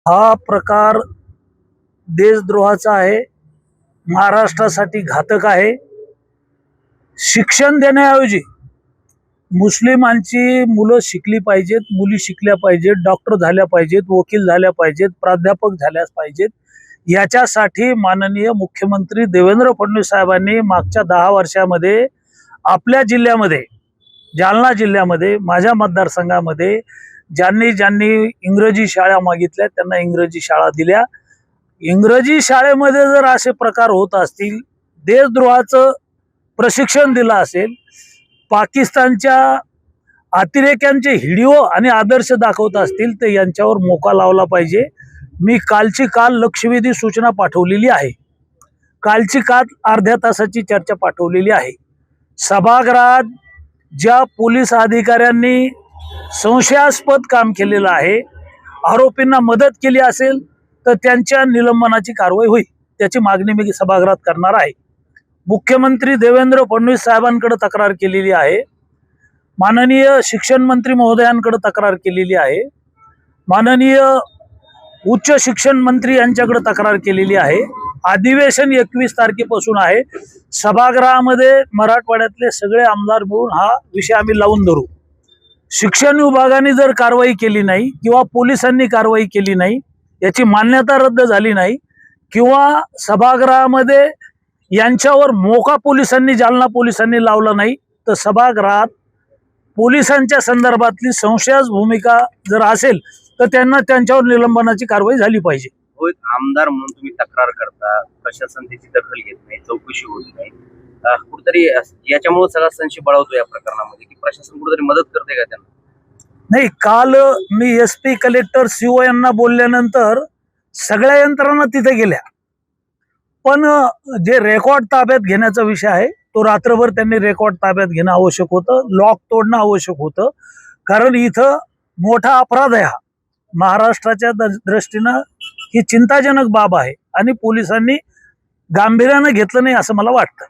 हा प्रकार देशद्रोहाचा आहे, महाराष्ट्रासाठी घातक आहे। शिक्षण देण्याऐवजी मुस्लिमांची मुलं शिकली पाहिजेत, मुली शिकल्या पाहिजेत, डॉक्टर झाल्या पाहिजेत, वकील झाल्या पाहिजेत, प्राध्यापक झाल्या पाहिजेत। याच्यासाठी माननीय मुख्यमंत्री देवेंद्र फडणवीस साहेबांनी मागच्या 10 वर्षामध्ये आपल्या जिल्ह्यामध्ये, जालना जिल्ह्यामध्ये, माझ्या मतदारसंघामध्ये ज्यांनी ज्यांनी इंग्रजी शाळा मागितल्या त्यांना इंग्रजी शाळा दिल्या। इंग्रजी शाळेमध्ये जर असे प्रकार होत असतील, देशद्रोहाचं प्रशिक्षण दिलं असेल, पाकिस्तानच्या अतिरेक्यांचे व्हिडिओ आणि आदर्श दाखवत असतील तर यांच्यावर मोका लावला पाहिजे। मी कालची लक्षवेधी सूचना पाठवलेली आहे, कालची अर्ध्या तासाची चर्चा पाठवलेली आहे। सभागृहात ज्या पोलीस अधिकाऱ्यांनी संशयास्पद काम केलेलं आहे, आरोपींना मदत केली असेल तर त्यांच्या निलंबनाची कारवाई होईल, त्याची मागणी मी सभागृहात करणार आहे। मुख्यमंत्री देवेंद्र फडणवीस साहेबांकडे तक्रार केलेली आहे, माननीय शिक्षण मंत्री महोदयांकडे तक्रार केलेली आहे, माननीय उच्च शिक्षण मंत्री यांच्याकडे तक्रार केलेली आहे। अधिवेशन 21 तारखेपासून आहे। सभागृहामध्ये मराठवाड्यातले सगळे आमदार मिळून हा विषय आम्ही लावून धरू। शिक्षण विभागाने जर कारवाई केली नाही किंवा पोलिसांनी कारवाई केली नाही, याची मान्यता रद्द झाली नाही किंवा सभागृहामध्ये यांच्यावर मोका पोलिसांनी, जालना पोलिसांनी लावला नाही तर सभागृहात पोलिसांच्या संदर्भातली संशयास्पद भूमिका जर असेल तर त्यांना त्यांच्यावर निलंबनाची कारवाई झाली पाहिजे। एक आमदार म्हणून तुम्ही तक्रार करता, प्रशासन त्याची दखल घेत नाही, चौकशी होत नाही, कुठेतरी याच्यामुळे सगळा संशय बळावतो या प्रकरणामध्ये की प्रशासन कुठेतरी मदत करते का त्यांना? नाही, काल मी SP कलेक्टर CO यांना बोलल्यानंतर सगळ्या यंत्रणा तिथे गेल्या, पण जे रेकॉर्ड ताब्यात घेण्याचा विषय आहे तो रात्रभर त्यांनी रेकॉर्ड ताब्यात घेणं आवश्यक होतं, लॉक तोडणं आवश्यक होतं, कारण इथं मोठा अपराध आहे। हा महाराष्ट्राच्या दृष्टीनं ही चिंताजनक बाब आहे आणि पोलिसांनी गांभीर्यानं घेतलं नाही असं मला वाटतं।